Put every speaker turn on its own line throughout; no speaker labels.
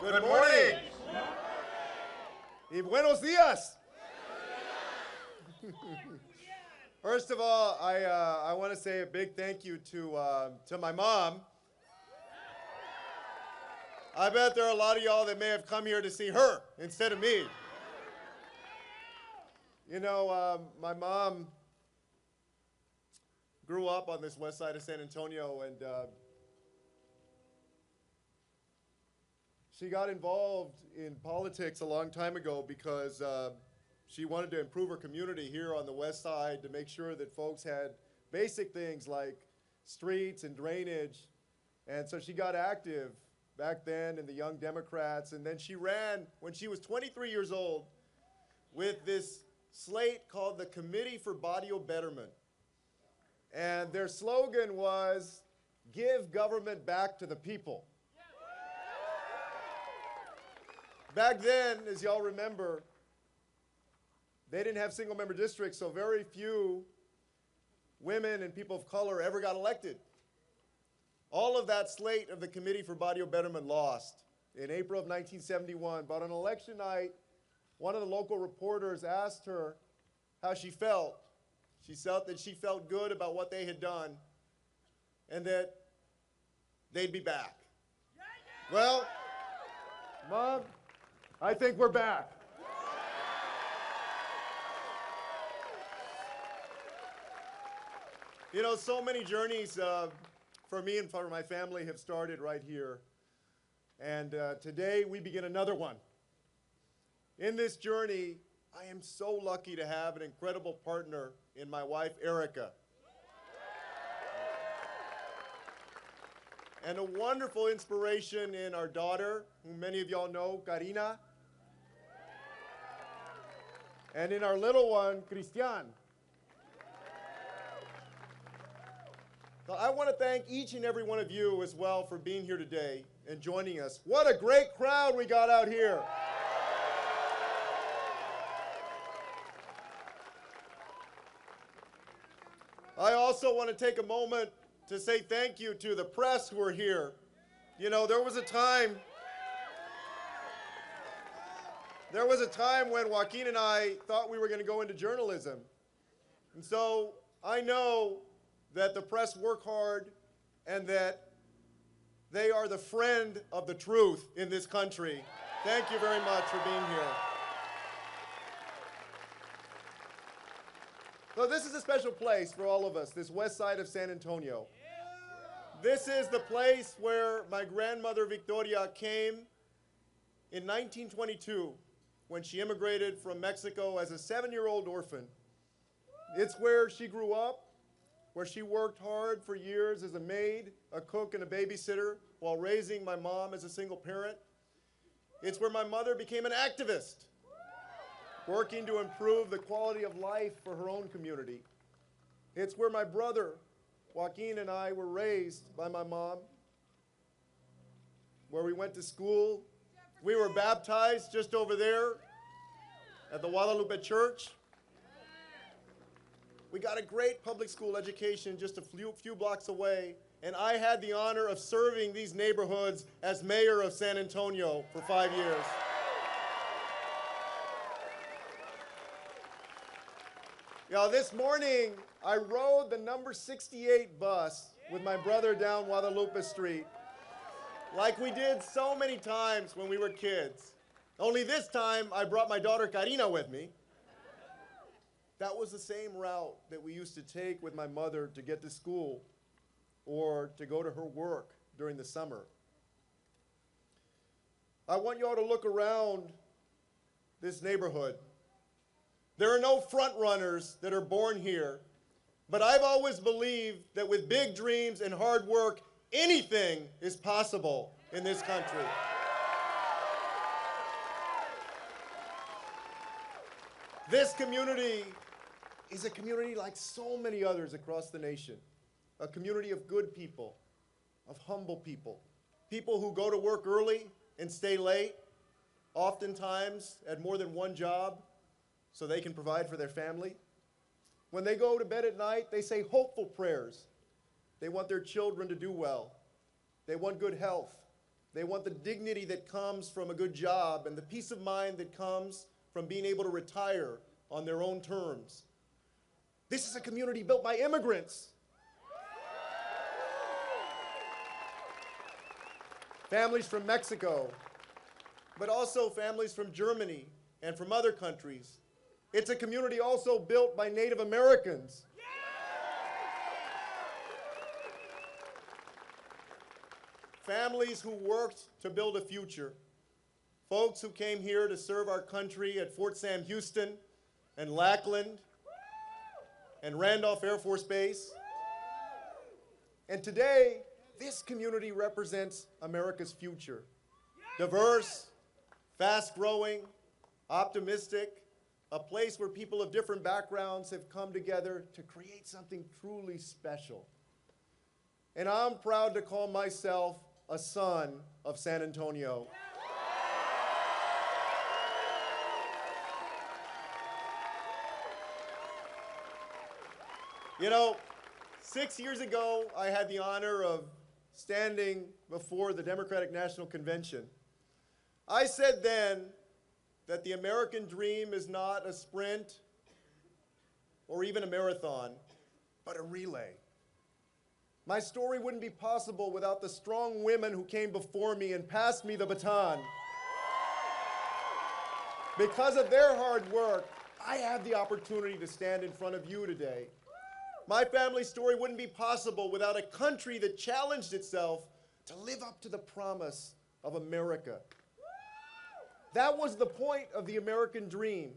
Good morning. Y buenos días. First of all, I want to say a big thank you to my mom. I bet there are a lot of y'all that may have come here to see her instead of me. You know, my mom grew up on this west side of San Antonio, and she got involved in politics a long time ago because she wanted to improve her community here on the west side to make sure that folks had basic things like streets and drainage. And so she got active back then in the Young Democrats, and then she ran when she was 23 years old with this slate called the Committee for Barrio Betterment. And their slogan was, "Give government back to the people." Back then, as y'all remember, they didn't have single-member districts, so very few women and people of color ever got elected. All of that slate of the Committee for Barrio Betterment lost in April of 1971. But on election night, one of the local reporters asked her how she felt. She felt that she felt good about what they had done and that they'd be back. Well, Mom, I think we're back. You know, so many journeys for me and for my family have started right here. And today we begin another one. In this journey, I am so lucky to have an incredible partner in my wife, Erica. And a wonderful inspiration in our daughter, who many of y'all know, Karina. And in our little one, Christian. So I want to thank each and every one of you as well for being here today and joining us. What a great crowd we got out here. I also want to take a moment to say thank you to the press who are here. You know, there was a time when Joaquin and I thought we were going to go into journalism. And so I know that the press work hard and that they are the friend of the truth in this country. Thank you very much for being here. So this is a special place for all of us, this west side of San Antonio. This is the place where my grandmother Victoria came in 1922 when she immigrated from Mexico as a 7-year-old orphan. It's where she grew up, where she worked hard for years as a maid, a cook, and a babysitter while raising my mom as a single parent. It's where my mother became an activist, working to improve the quality of life for her own community. It's where my brother, Joaquin, and I were raised by my mom, where we went to school. We were baptized just over there at the Guadalupe Church. We got a great public school education just a few blocks away, and I had the honor of serving these neighborhoods as mayor of San Antonio for 5 years. You know, this morning, I rode the number 68 bus with my brother down Guadalupe Street, like we did so many times when we were kids. Only this time, I brought my daughter Karina with me. That was the same route that we used to take with my mother to get to school or to go to her work during the summer. I want you all to look around this neighborhood. There are no front runners that are born here, but I've always believed that with big dreams and hard work, anything is possible in this country. This community is a community like so many others across the nation, a community of good people, of humble people, people who go to work early and stay late, oftentimes at more than one job, so they can provide for their family. When they go to bed at night, they say hopeful prayers. They want their children to do well. They want good health. They want the dignity that comes from a good job and the peace of mind that comes from being able to retire on their own terms. This is a community built by immigrants. Families from Mexico, but also families from Germany and from other countries. It's a community also built by Native Americans. Families who worked to build a future. Folks who came here to serve our country at Fort Sam Houston and Lackland and Randolph Air Force Base. And today, this community represents America's future. Diverse, fast-growing, optimistic, a place where people of different backgrounds have come together to create something truly special. And I'm proud to call myself a son of San Antonio. You know, 6 years ago, I had the honor of standing before the Democratic National Convention. I said then that the American dream is not a sprint or even a marathon, but a relay. My story wouldn't be possible without the strong women who came before me and passed me the baton. Because of their hard work, I have the opportunity to stand in front of you today. My family story wouldn't be possible without a country that challenged itself to live up to the promise of America. That was the point of the American dream.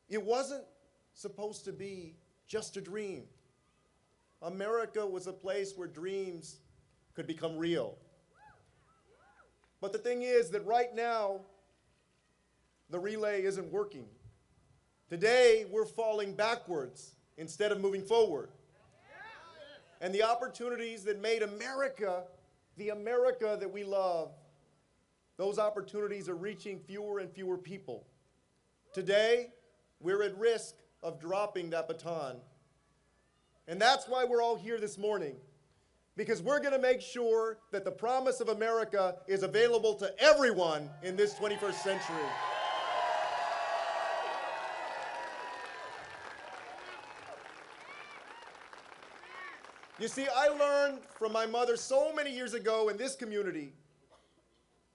It wasn't supposed to be just a dream. America was a place where dreams could become real. But the thing is that right now, the relay isn't working. Today, we're falling backwards instead of moving forward. And the opportunities that made America the America that we love, those opportunities are reaching fewer and fewer people. Today, we're at risk of dropping that baton. And that's why we're all here this morning, because we're going to make sure that the promise of America is available to everyone in this 21st century. You see, I learned from my mother so many years ago in this community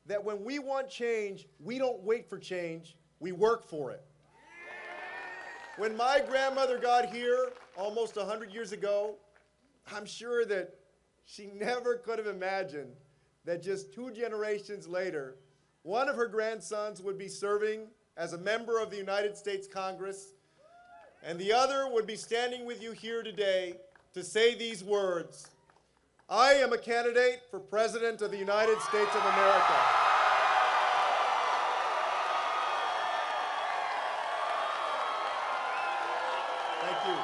that when we want change, we don't wait for change, we work for it. When my grandmother got here almost 100 years ago, I'm sure that she never could have imagined that just 2 generations later, one of her grandsons would be serving as a member of the United States Congress, and the other would be standing with you here today to say these words: I am a candidate for President of the United States of America. Thank you.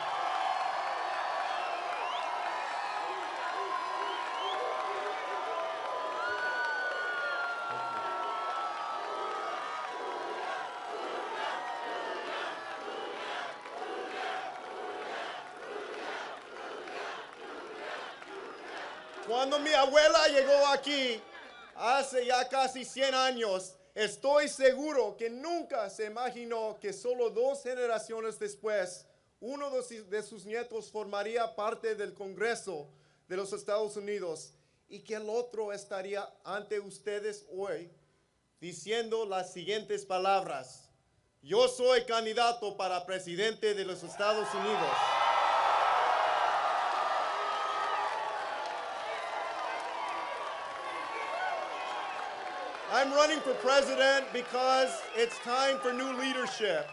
Cuando mi abuela llegó aquí, hace ya casi 100 años, estoy seguro que nunca se imaginó que solo 2 generaciones después, uno de sus nietos formaría parte del Congreso de los Estados Unidos y que el otro estaría ante ustedes hoy diciendo las siguientes palabras: yo soy candidato para presidente de los Estados Unidos. I'm running for president because it's time for new leadership,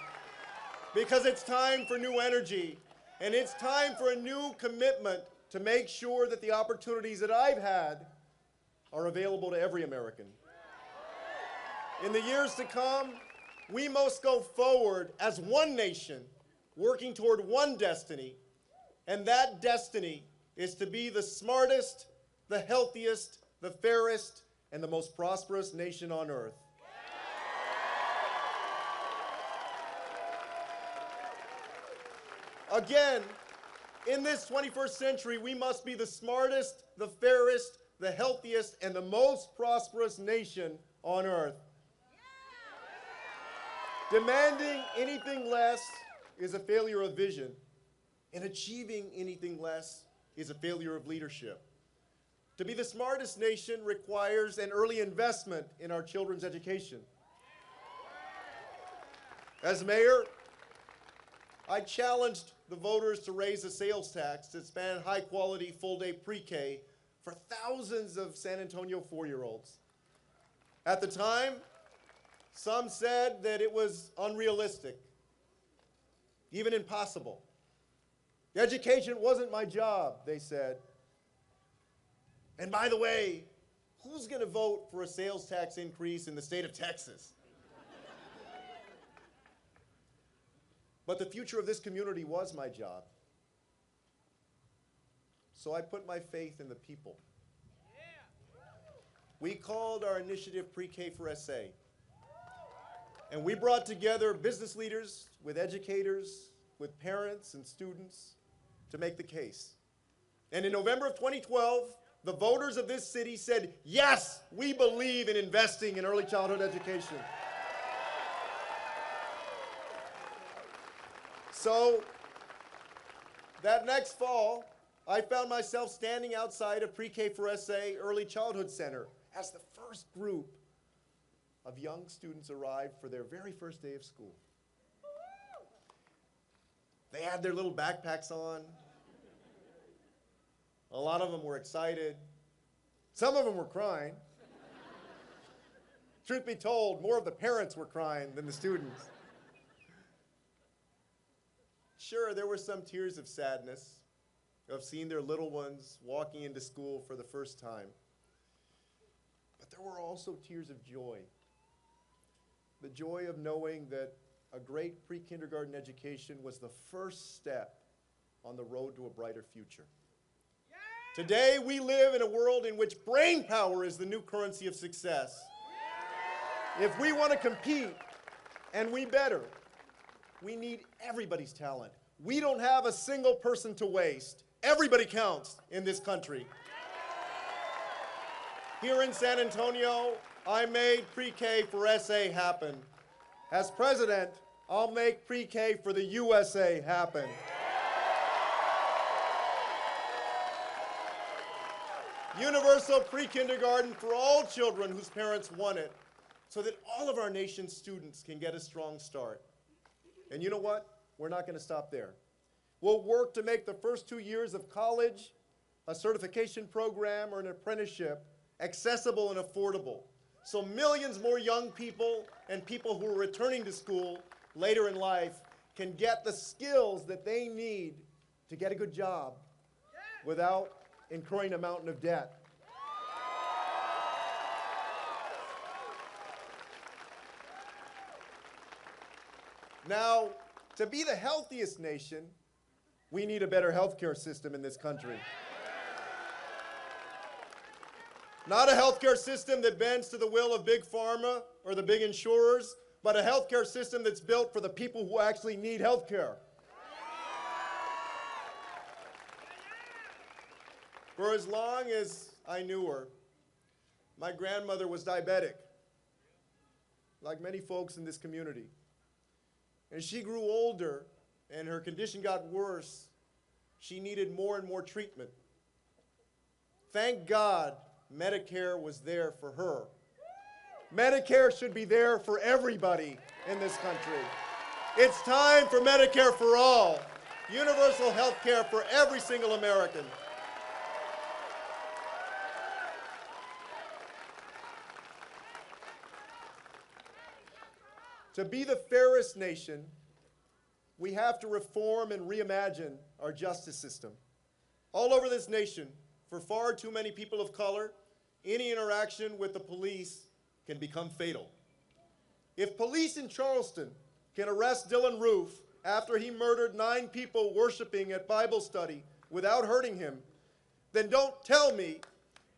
because it's time for new energy, and it's time for a new commitment to make sure that the opportunities that I've had are available to every American. In the years to come, we must go forward as one nation, working toward one destiny, and that destiny is to be the smartest, the healthiest, the fairest, and the most prosperous nation on earth. Again, in this 21st century, we must be the smartest, the fairest, the healthiest, and the most prosperous nation on earth. Demanding anything less is a failure of vision, and achieving anything less is a failure of leadership. To be the smartest nation requires an early investment in our children's education. As mayor, I challenged the voters to raise the sales tax to expand high-quality full-day pre-K for thousands of San Antonio four-year-olds. At the time, some said that it was unrealistic, even impossible. Education wasn't my job, they said. And by the way, who's going to vote for a sales tax increase in the state of Texas? But the future of this community was my job. So I put my faith in the people. We called our initiative Pre-K for SA. And we brought together business leaders with educators, with parents and students to make the case. And in November of 2012, the voters of this city said, yes, we believe in investing in early childhood education. So that next fall, I found myself standing outside a Pre-K for SA Early Childhood Center as the first group of young students arrived for their very first day of school. They had their little backpacks on. A lot of them were excited. Some of them were crying. Truth be told, more of the parents were crying than the students. Sure, there were some tears of sadness of seeing their little ones walking into school for the first time. But there were also tears of joy. The joy of knowing that a great pre-kindergarten education was the first step on the road to a brighter future. Yeah! Today, we live in a world in which brain power is the new currency of success. Yeah! If we want to compete, and we better, we need everybody's talent. We don't have a single person to waste. Everybody counts in this country. Here in San Antonio, I made Pre-K for SA happen. As president, I'll make Pre-K for the USA happen. Universal pre-kindergarten for all children whose parents want it, so that all of our nation's students can get a strong start. And you know what? We're not going to stop there. We'll work to make the first 2 years of college, a certification program, or an apprenticeship accessible and affordable, so millions more young people and people who are returning to school later in life can get the skills that they need to get a good job without incurring a mountain of debt. Now, to be the healthiest nation, we need a better healthcare system in this country. Not a healthcare system that bends to the will of big pharma or the big insurers, but a healthcare system that's built for the people who actually need healthcare. For as long as I knew her, my grandmother was diabetic, like many folks in this community. As she grew older and her condition got worse, she needed more and more treatment. Thank God Medicare was there for her. Medicare should be there for everybody in this country. It's time for Medicare for all, universal health care for every single American. To be the fairest nation, we have to reform and reimagine our justice system. All over this nation, for far too many people of color, any interaction with the police can become fatal. If police in Charleston can arrest Dylan Roof after he murdered 9 people worshiping at Bible study without hurting him, then don't tell me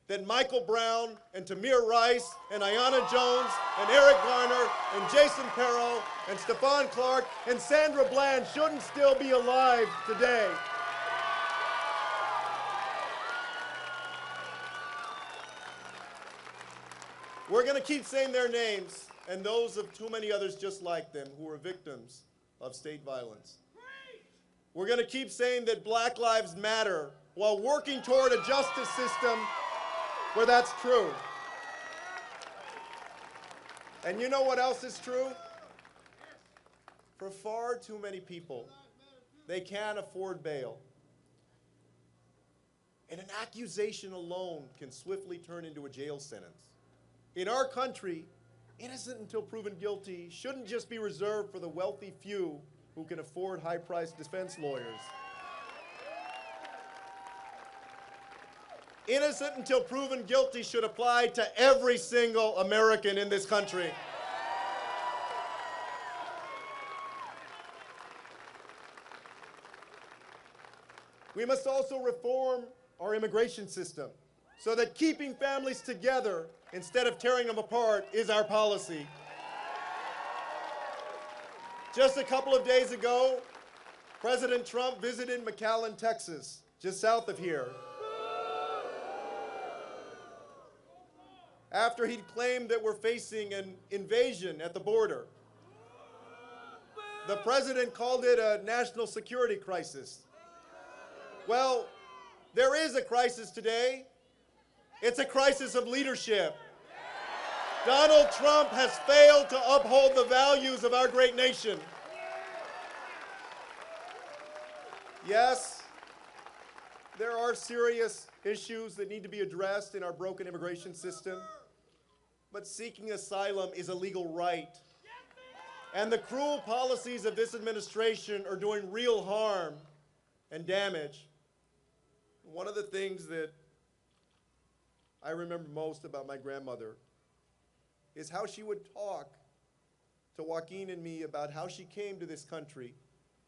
that Michael Brown and Tamir Rice and Ayanna Jones and Eric Garner and Jason Perro and Stephon Clark and Sandra Bland shouldn't still be alive today. We're going to keep saying their names and those of too many others just like them who are victims of state violence. We're going to keep saying that Black Lives Matter while working toward a justice system where that's true. And you know what else is true? For far too many people, they can't afford bail. And an accusation alone can swiftly turn into a jail sentence. In our country, innocent until proven guilty shouldn't just be reserved for the wealthy few who can afford high-priced defense lawyers. Innocent until proven guilty should apply to every single American in this country. We must also reform our immigration system so that keeping families together instead of tearing them apart is our policy. Just a couple of days ago, President Trump visited McAllen, Texas, just south of here. After he'd claimed that we're facing an invasion at the border. The president called it a national security crisis. Well, there is a crisis today. It's a crisis of leadership. Donald Trump has failed to uphold the values of our great nation. Yes, there are serious issues that need to be addressed in our broken immigration system, but seeking asylum is a legal right. And the cruel policies of this administration are doing real harm and damage. One of the things that I remember most about my grandmother is how she would talk to Joaquin and me about how she came to this country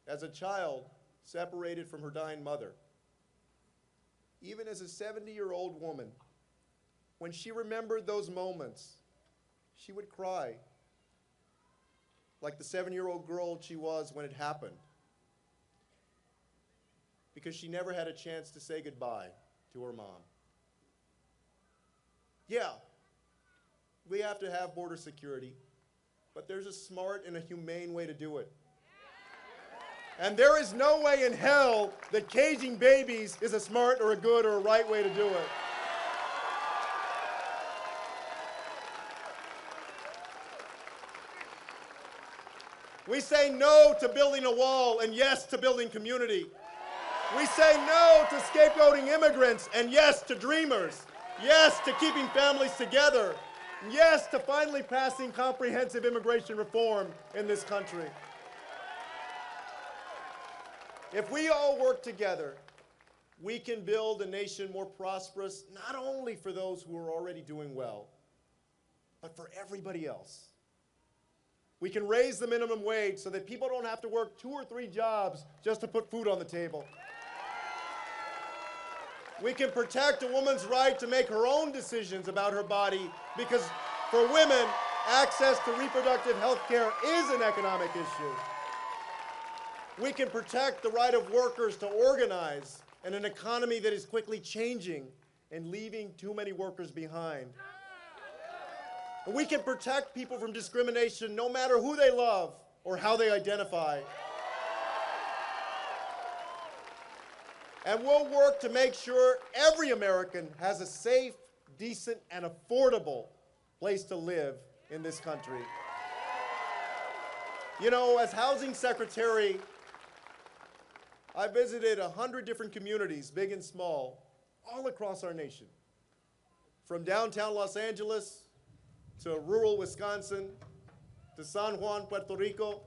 as a child separated from her dying mother. Even as a 70-year-old woman, when she remembered those moments, she would cry like the 7-year-old girl she was when it happened, because she never had a chance to say goodbye to her mom. Yeah, we have to have border security, but there's a smart and a humane way to do it. And there is no way in hell that caging babies is a smart or a good or a right way to do it. We say no to building a wall and yes to building community. We say no to scapegoating immigrants and yes to dreamers. Yes to keeping families together. Yes to finally passing comprehensive immigration reform in this country. If we all work together, we can build a nation more prosperous, not only for those who are already doing well, but for everybody else. We can raise the minimum wage so that people don't have to work 2 or 3 jobs just to put food on the table. We can protect a woman's right to make her own decisions about her body, because for women, access to reproductive health care is an economic issue. We can protect the right of workers to organize in an economy that is quickly changing and leaving too many workers behind. And we can protect people from discrimination no matter who they love or how they identify. And we'll work to make sure every American has a safe, decent, and affordable place to live in this country. You know, as housing secretary, I visited 100 different communities, big and small, all across our nation. From downtown Los Angeles to rural Wisconsin to San Juan, Puerto Rico,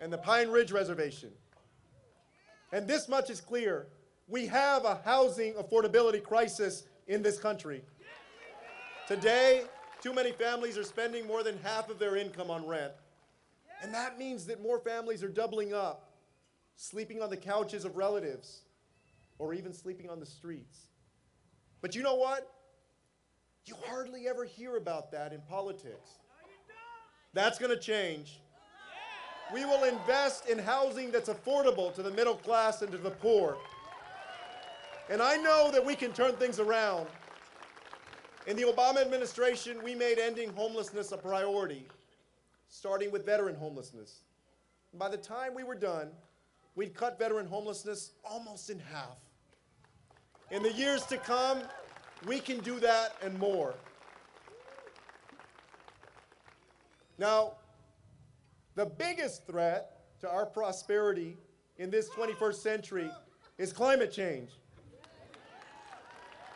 and the Pine Ridge Reservation. And this much is clear: we have a housing affordability crisis in this country. Today, too many families are spending more than half of their income on rent. And that means that more families are doubling up, sleeping on the couches of relatives, or even sleeping on the streets. But you know what? You hardly ever hear about that in politics. That's going to change. We will invest in housing that's affordable to the middle class and to the poor. And I know that we can turn things around. In the Obama administration, we made ending homelessness a priority, starting with veteran homelessness. By the time we were done, we'd cut veteran homelessness almost in half. In the years to come, we can do that and more. Now, the biggest threat to our prosperity in this 21st century is climate change.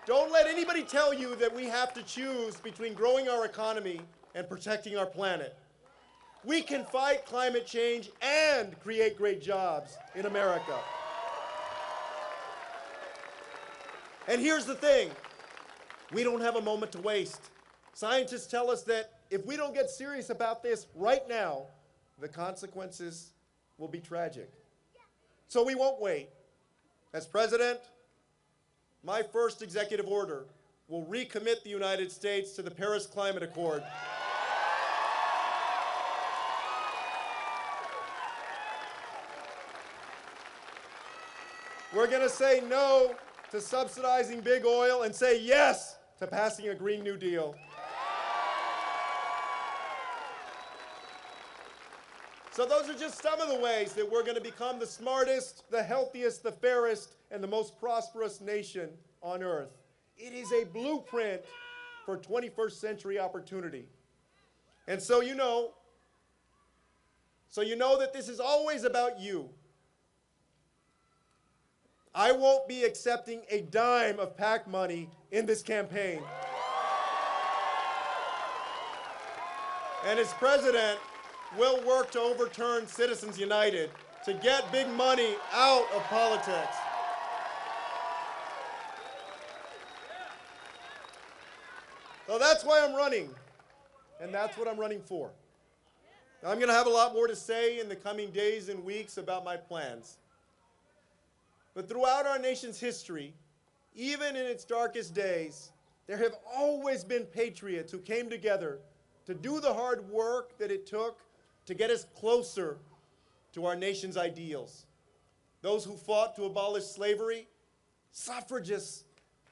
Don't let anybody tell you that we have to choose between growing our economy and protecting our planet. We can fight climate change and create great jobs in America. And here's the thing, we don't have a moment to waste. Scientists tell us that if we don't get serious about this right now, the consequences will be tragic. So we won't wait. As president, my first executive order will recommit the United States to the Paris Climate Accord. We're going to say no to subsidizing big oil and say yes to passing a Green New Deal. So those are just some of the ways that we're going to become the smartest, the healthiest, the fairest, and the most prosperous nation on earth. It is a blueprint for 21st century opportunity. And so you know that this is always about you. I won't be accepting a dime of PAC money in this campaign. And as president, we'll work to overturn Citizens United, to get big money out of politics. So that's why I'm running, and that's what I'm running for. Now, I'm going to have a lot more to say in the coming days and weeks about my plans. But throughout our nation's history, even in its darkest days, there have always been patriots who came together to do the hard work that it took to get us closer to our nation's ideals. Those who fought to abolish slavery, suffragists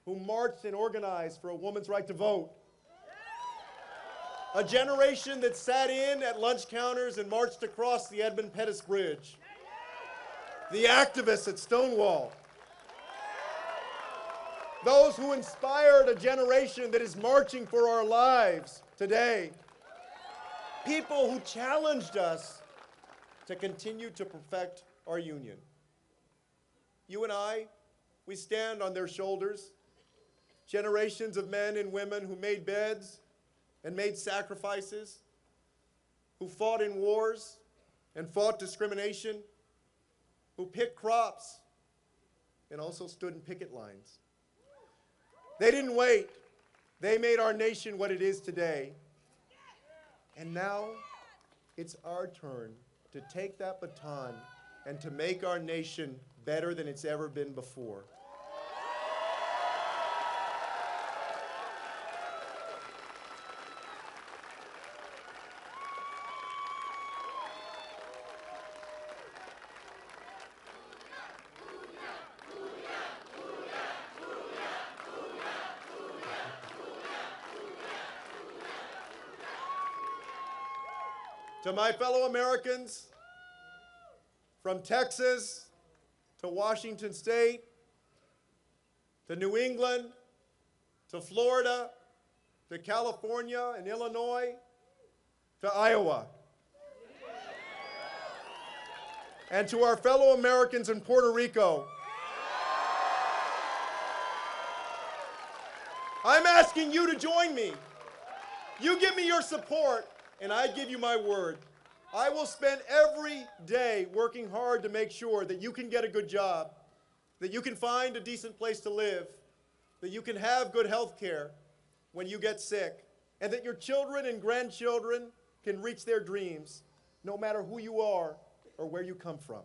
who marched and organized for a woman's right to vote, a generation that sat in at lunch counters and marched across the Edmund Pettus Bridge, the activists at Stonewall, those who inspired a generation that is marching for our lives today, people who challenged us to continue to perfect our union. You and I, we stand on their shoulders, generations of men and women who made beds and made sacrifices, who fought in wars and fought discrimination, who picked crops and also stood in picket lines. They didn't wait. They made our nation what it is today. And now it's our turn to take that baton and to make our nation better than it's ever been before. To my fellow Americans, from Texas to Washington State, to New England, to Florida, to California and Illinois, to Iowa, and to our fellow Americans in Puerto Rico, I'm asking you to join me. You give me your support, and I give you my word. I will spend every day working hard to make sure that you can get a good job, that you can find a decent place to live, that you can have good health care when you get sick, and that your children and grandchildren can reach their dreams, no matter who you are or where you come from.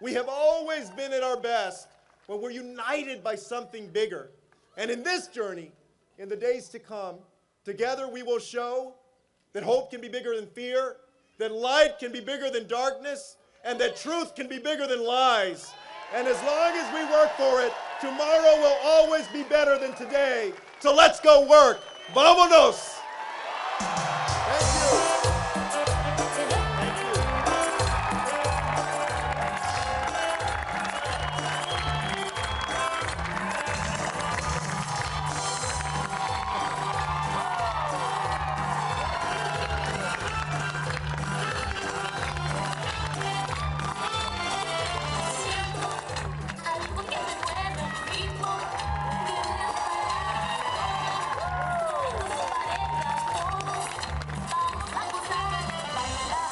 We have always been at our best when we're united by something bigger. And in this journey, in the days to come, together we will show that hope can be bigger than fear, that light can be bigger than darkness, and that truth can be bigger than lies. And as long as we work for it, tomorrow will always be better than today. So let's go work. ¡Vámonos!